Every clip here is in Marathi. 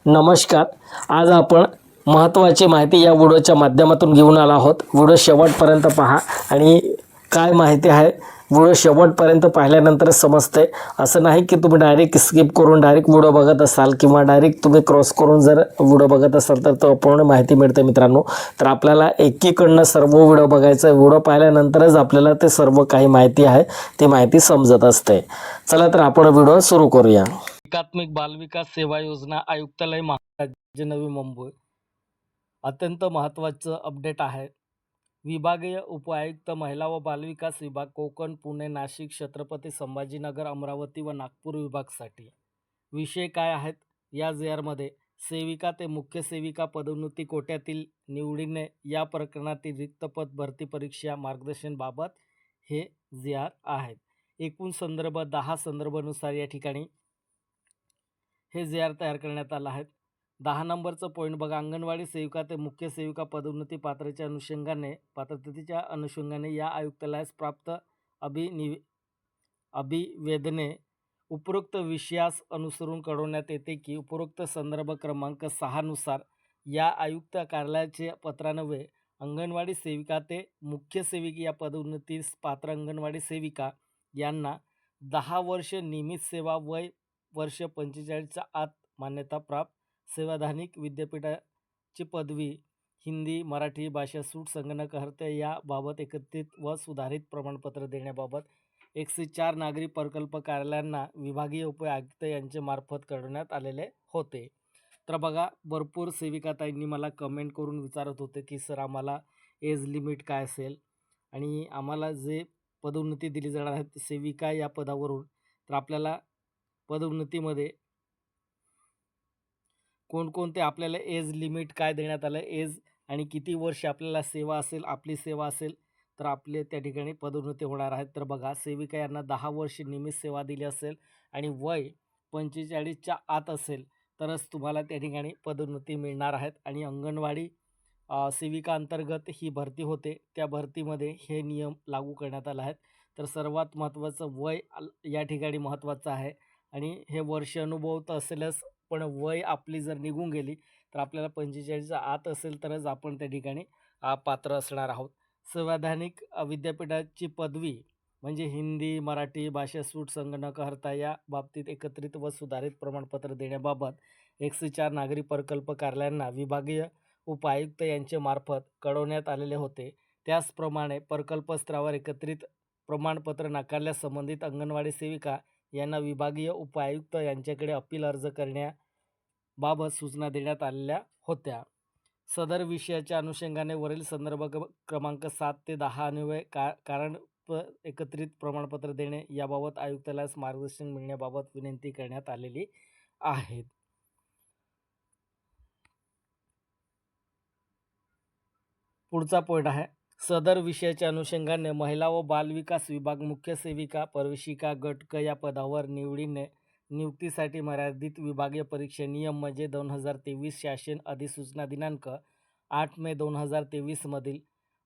नमस्कार. आज आपण महत्त्वाची माहिती या व्हिडिओच्या माध्यमातून घेऊन आलो आहोत. व्हिडिओ शेवटपर्यंत पहा आणि काय माहिती आहे व्हिडिओ शेवटपर्यंत पाहिल्यानंतरच समजते. असं नाही की तुम्ही डायरेक्ट स्किप करून डायरेक्ट व्हिडिओ बघत असाल किंवा डायरेक्ट तुम्ही क्रॉस करून जर व्हिडिओ बघत असाल तर पूर्ण माहिती मिळते मित्रांनो. तर आपल्याला एकीकडनं सर्व व्हिडिओ बघायचं. व्हिडिओ पाहिल्यानंतरच आपल्याला ते सर्व काही माहिती आहे ती माहिती समजत असते. चला तर आपण व्हिडिओ सुरू करूया. एकात्मिक बालविकास सेवा योजना आयुक्तालय महाराष्ट्र नवी मुंबई अत्यंत महत्त्वाचं अपडेट आहे. विभागीय उपायुक्त महिला व बालविकास विभाग कोकण, पुणे, नाशिक, छत्रपती संभाजीनगर, अमरावती व नागपूर विभागासाठी विषय काय आहेत या ZR सेविका ते मुख्य सेविका पदोन्नती कोट्यातील निवडीने या प्रकरणातील रिक्त पद भरती परीक्षा मार्गदर्शन बाबत हे ZR आहेत. एकूण संदर्भ 10 संदर्भानुसार या ठिकाणी हे ZR तयार करण्यात आलं आहे. 10 नंबरचं पॉईंट बघा. अंगणवाडी सेविका ते मुख्य सेविका पदोन्नती पात्रतेच्या अनुषंगाने या आयुक्तालयास प्राप्त अभिवेदने उपरोक्त विषयास अनुसरून कळवण्यात येते की उपरोक्त संदर्भ क्रमांक 6 नुसार या आयुक्त कार्यालयाचे पत्रान्वये अंगणवाडी सेविका ते मुख्य सेविका या पदोन्नतीस पात्र अंगणवाडी सेविका यांना 10 वर्ष नियमित सेवा वय वर्ष 45च्या आत मान्यता प्राप्त संवैधानिक विद्यापीठाची पदवी हिंदी मराठी भाषा सूट संगणक अर्थ याबाबत एकत्रित व सुधारित प्रमाणपत्र देण्याबाबत 104 नागरी प्रकल्प कार्यालयांना विभागीय उपायुक्त यांच्या मार्फत कळवण्यात आलेले होते. तर बघा, भरपूर सेविकाताईंनी मला कमेंट करून विचारत होते की सर आम्हाला एज लिमिट काय असेल आणि आम्हाला जे पदोन्नती दिली जाणार आहे सेविका या पदावरून, तर आपल्याला पदोन्नतीमध्ये कोणकोणते आपल्याला एज लिमिट काय देण्यात आलं, एज आणि किती वर्ष आपल्याला सेवा असेल, आपली सेवा असेल तर आपले त्या ठिकाणी पदोन्नती होणार आहेत. तर बघा, सेविका यांना 10 वर्ष नियमित सेवा दिली असेल आणि वय 45च्या आत असेल तरच तुम्हाला त्या ठिकाणी पदोन्नती मिळणार आहेत. आणि अंगणवाडी सेविका अंतर्गत ही भरती होते, त्या भरतीमध्ये हे नियम लागू करण्यात आले आहेत. तर सर्वात महत्त्वाचं वय या ठिकाणी महत्त्वाचं आहे आणि हे वर्ष अनुभव तर असेलच, पण वय आपली जर निघून गेली तर आपल्याला 45च्या आत असेल तरच आपण त्या ठिकाणी पात्र असणार आहोत. संवैधानिक विद्यापीठाची पदवी म्हणजे हिंदी मराठी भाषा सूट संगणक अर्थ या बाबतीत एकत्रित व सुधारित प्रमाणपत्र देण्याबाबत 104 नागरी प्रकल्प कार्यालयांना विभागीय उपायुक्त यांचे मार्फत कळवण्यात आलेले होते. त्याचप्रमाणे प्रकल्प स्तरावर एकत्रित प्रमाणपत्र नाकारल्यास संबंधित अंगणवाडी सेविका यांना विभागीय उपायुक्त यांच्याकडे अपील अर्ज करण्याबाबत सूचना देण्यात आलेल्या होत्या. सदर विषयाच्या अनुषंगाने वरील संदर्भ क्रमांक 7 ते 10 अन्वये कारण एकत्रित प्रमाणपत्र देणे याबाबत आयुक्तालयास मार्गदर्शन मिळण्याबाबत विनंती करण्यात आलेली आहे. पुढचा पॉईंट आहे, सदर विषयाच्या अनुषंगाने महिला व बालविकास विभाग मुख्य सेविका प्रवेशिका गट क या पदावर नियुक्तीसाठी मर्यादित विभागीय परीक्षा नियम म्हणजे 2023 शासन अधिसूचना दिनांक 8 मे 2023 मधील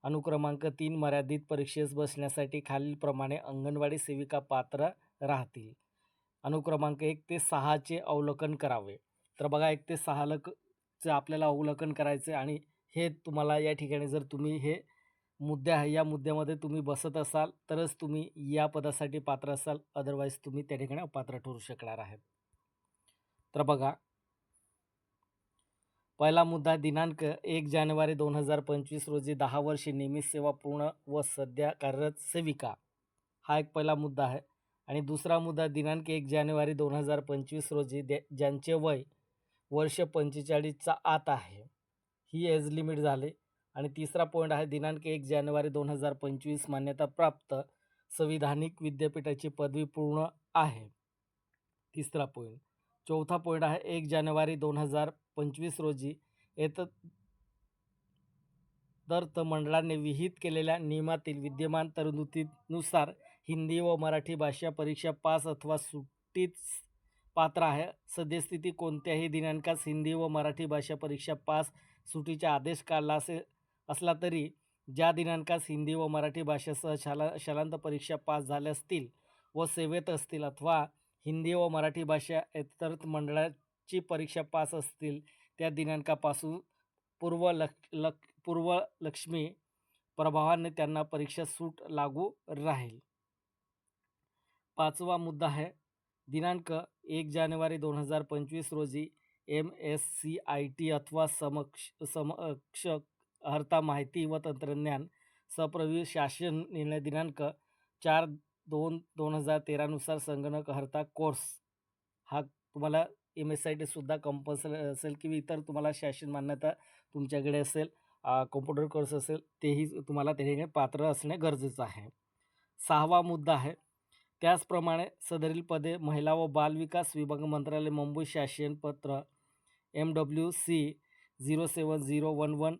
अनुक्रमांक 3 मर्यादित परीक्षेस बसण्यासाठी खालीलप्रमाणे अंगणवाडी सेविका पात्र राहतील. अनुक्रमांक 1 ते 6चे अवलोकन करावे. तर बघा, 1 ते 6चं आपल्याला अवलोकन करायचं आणि हे तुम्हाला या ठिकाणी जर तुम्ही हे मुद्दे आहे या मुद्द्यामध्ये तुम्ही बसत असाल तरच तुम्ही या पदासाठी पात्र असाल, अदरवाईज तुम्ही त्या ठिकाणी अपात्र ठरू शकणार आहेत. तर बघा, पहिला मुद्दा, दिनांक 1 जानेवारी 2025 रोजी 10 वर्षे नियमित सेवा पूर्ण व सध्या कार्यरत सेविका, हा एक पहिला मुद्दा आहे. आणि दुसरा मुद्दा, दिनांक 1 जानेवारी 2025 रोजी ज्यांचे वय वर्ष 45च्या आत आहे, ही एज लिमिट झाली. आणि तिसरा पॉईंट आहे, दिनांक 1 जानेवारी 2025 मान्यता प्राप्त संविधानिक विद्यापीठाची पदवी पूर्ण आहे, तिसरा पॉईंट. चौथा पॉईंट आहे, 1 जानेवारी 2025 रोजी तर मंडळाने विहित केलेल्या नियमातील विद्यमान तरतुदीनुसार हिंदी व मराठी भाषा परीक्षा पास अथवा सुट्टीस पात्र आहे. सद्यस्थिती कोणत्याही दिनांकास हिंदी व मराठी भाषा परीक्षा पास सुटीचा आदेश काढला असला तरी ज्या दिनांकास हिंदी व मराठी भाषेसह शालांत परीक्षा पास झाल्या असतील व सेवेत असतील अथवा हिंदी व मराठी भाषा इतर ची परीक्षा पास असतील त्या दिनांकापासून पूर्वलक्ष्मी प्रभावाने त्यांना परीक्षा सूट लागू राहील. 5वा मुद्दा आहे, दिनांक 1 जानेवारी 2025 रोजी MSCIT अथवा समकक्ष अर्थ माहिती व तंत्रज्ञान सप्रवीण शासन निर्णय दिनांक 4/2/2013 नुसार संगणक अर्थ कोर्स हा तुम्हाला MSCIT सुद्धा कंपल्सरी असेल किंवा इतर तुम्हाला शासन मान्यता तुमच्याकडे असेल, कॉम्प्युटर कोर्स असेल, तेही तुम्हाला त्याने पात्र असणे गरजेचं आहे. 6वा मुद्दा आहे, त्याचप्रमाणे सदरील पदे महिला व बालविकास विभाग मंत्रालय मुंबई शासन पत्र MWC 070112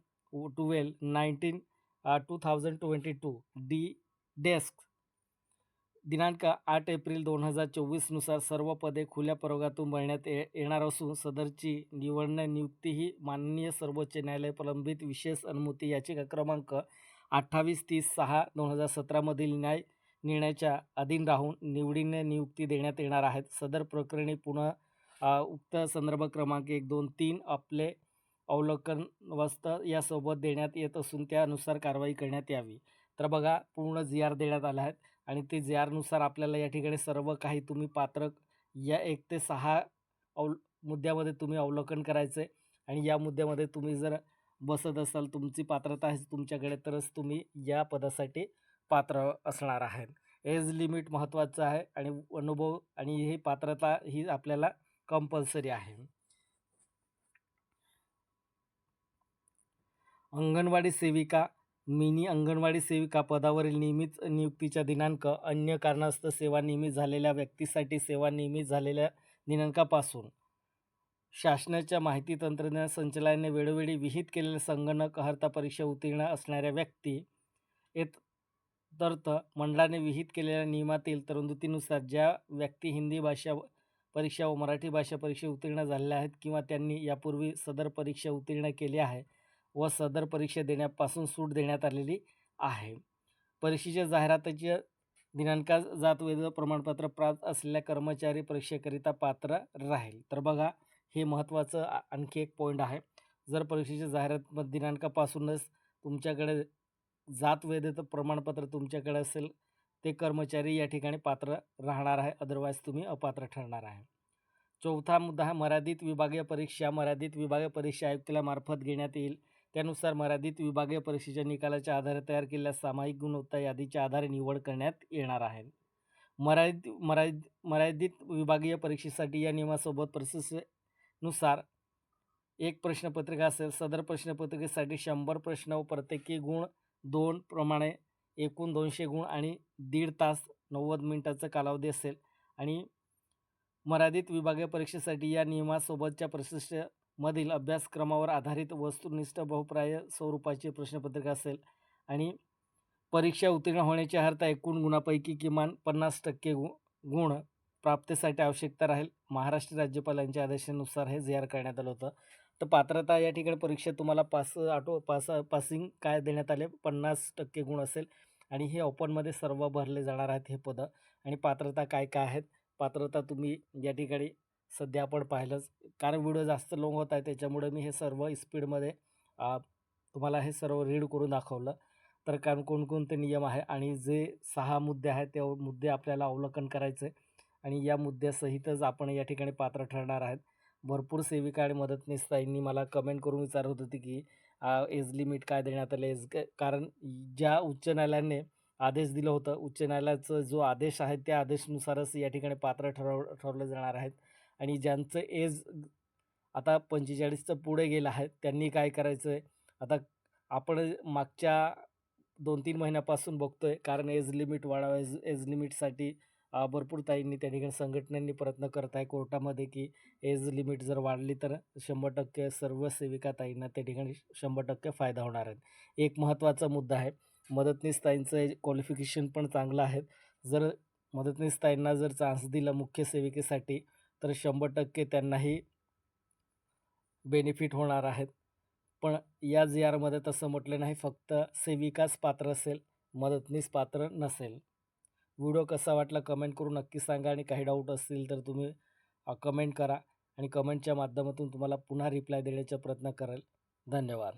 2022 डी डेस्क दिनांक 8 एप्रिल 2024 नुसार सर्व पदे खुल्या प्रवर्गातून भरण्यात येणार असून सदरची नियुक्ती ही माननीय सर्वोच्च न्यायालय प्रलंबित विशेष अनुमती याचिका क्रमांक 28/30/6/2017 मधील निर्णयाच्या अधीन राहून निवडीने नियुक्ती देण्यात येणार आहेत. सदर प्रकरणी पुन्हा उक्त संदर्भ क्रमांक 1, 2, 3 आपले अवलोकनवस्त यासोबत देण्यात येत असून त्यानुसार कारवाई करण्यात यावी. तर बघा, पूर्ण GR देण्यात आला आहे आणि ते GRनुसार आपल्याला या ठिकाणी सर्व काही तुम्ही पात्र या 1 ते 6 मुद्द्यामध्ये तुम्ही अवलोकन करायचं आहे आणि या मुद्द्यामध्ये तुम्ही जर बसत असाल, तुमची पात्रता आहे तुमच्याकडे, तरच तुम्ही या पदासाठी पात्र असणार आहेत. एज लिमिट महत्त्वाचं आहे आणि अनुभव आणि ही पात्रता ही आपल्याला कंपल्सरी आहे. अंगणवाडी सेविका, मिनी अंगणवाडी सेविका पदावरील नियमित नियुक्तीच्या दिनांक अन्य कारणास्तव सेवानियमित झालेल्या व्यक्तीसाठी सेवानियमित झालेल्या दिनांकापासून शासनाच्या माहिती तंत्रज्ञान संचालनालयाने वेळोवेळी विहित केलेल्या संगणक अर्थ परीक्षा उत्तीर्ण असणाऱ्या व्यक्ती मंडळाने विहित केलेल्या नियमातील तरतुदीनुसार ज्या व्यक्ती हिंदी भाषा परीक्षा व मराठी भाषा परीक्षा उत्तीर्ण झालेल्या आहेत किंवा त्यांनी यापूर्वी सदर परीक्षा उत्तीर्ण केली आहे व सदर परीक्षा देण्यापासून सूट देण्यात आलेली आहे. परीक्षेच्या जाहिरातीच्या दिनांकात जातवैध प्रमाणपत्र प्राप्त असलेल्या कर्मचारी परीक्षेकरिता पात्र राहील. तर बघा, हे महत्त्वाचं आणखी एक पॉईंट आहे. जर परीक्षेच्या जाहिरात दिनांकापासूनच तुमच्याकडे जातवैधता प्रमाणपत्र तुमच्याकडे असेल, ते कर्मचारी या ठिकाणी पात्र राहणार आहे, अदरवाईज तुम्ही अपात्र ठरणार आहे. 4था मुद्दा आहे, मर्यादित विभागीय परीक्षा. मर्यादित विभागीय परीक्षा आयुक्तालया मार्फत घेण्यात येईल. त्यानुसार मर्यादित विभागीय परीक्षेच्या निकालाच्या आधारे तयार केलेल्या सामायिक गुणवत्ता यादीच्या आधारे निवड करण्यात येणार आहे. मर्यादित विभागीय परीक्षेसाठी या नियमासोबत परिस्थितीनुसार एक प्रश्नपत्रिका असेल. सदर प्रश्नपत्रिकेसाठी 100 प्रश्न व प्रत्येकी गुण 2 प्रमाणे एकूण 200 गुण आणि 1.5 तास 90 मिनिटाचा कालावधी असेल. आणि मर्यादित विभागीय परीक्षेसाठी या नियमासोबतच्या परीक्षेमधील अभ्यासक्रमावर आधारित वस्तुनिष्ठ बहुपर्याय स्वरूपाची प्रश्नपत्रिका असेल आणि परीक्षा उत्तीर्ण होण्याची अर्थ एकूण गुणापैकी किमान 50% गुण प्राप्तीसाठी आवश्यकता राहील. महाराष्ट्र राज्यपालांच्या आदेशानुसार हे GR करण्यात आलं होतं. तर पात्रता या ठिकाणी परीक्षा तुम्हाला पासिंग काय देण्यात आले, 50% गुण असेल आणि हे ओपनमध्ये सर्व भरले जाणार आहेत हे पदं. आणि पात्रता काय काय आहेत, पात्रता तुम्ही या ठिकाणी सध्या आपण पाहिलंच, कारण व्हिडिओ जास्त लॉंग होत आहे त्याच्यामुळे मी हे सर्व स्पीडमध्ये तुम्हाला हे सर्व रीड करून दाखवलं. तर कारण कोणकोणते नियम आहे आणि जे 6 मुद्दे आहेत ते मुद्दे आपल्याला अवलोकन करायचे आणि या मुद्द्यासहितच आपण या ठिकाणी पात्र ठरणार आहेत. भरपूर सेविका आणि मदतनीसताईंनी मला कमेंट करून विचारत होती की एज लिमिट काय देण्यात आलं, कारण ज्या उच्च न्यायालयाने आदेश दिलं होतं, उच्च न्यायालयाचा जो आदेश आहे त्या आदेशानुसारच या ठिकाणी पात्र ठरवले जाणार आहेत. आणि ज्यांचं एज आता 45चं पुढे गेलं आहे त्यांनी काय करायचं आहे, आता आपण मागच्या 2-3 महिन्यापासून बघतोय, कारण एज लिमिट वाढावं, एज लिमिटसाठी भरपूर ताईंनी त्या ठिकाणी संघटनांनी प्रयत्न करत आहे कोर्टामध्ये की एज लिमिट जर वाढली तर 100% सर्व सेविका ताईंना त्या ठिकाणी 100% फायदा होणार आहे. एक महत्त्वाचा मुद्दा आहे, मदतनीस ताईंचं क्वालिफिकेशन पण चांगलं आहे. जर मदतनीस ताईंना जर चान्स दिला मुख्य सेविकेसाठी तर 100% त्यांनाही बेनिफिट होणार आहेत. पण या GRमध्ये तसं म्हटलं नाही, फक्त सेविकाच पात्र असेल, मदतनीस पात्र नसेल. व्हिडिओ कसा वाटला कमेंट करून नक्की सांगा आणि काही डाऊट असतील तर तुम्ही कमेंट करा आणि कमेंटच्या माध्यमातून तुम्हाला पुन्हा रिप्लाय देण्याचा प्रयत्न करेल. धन्यवाद.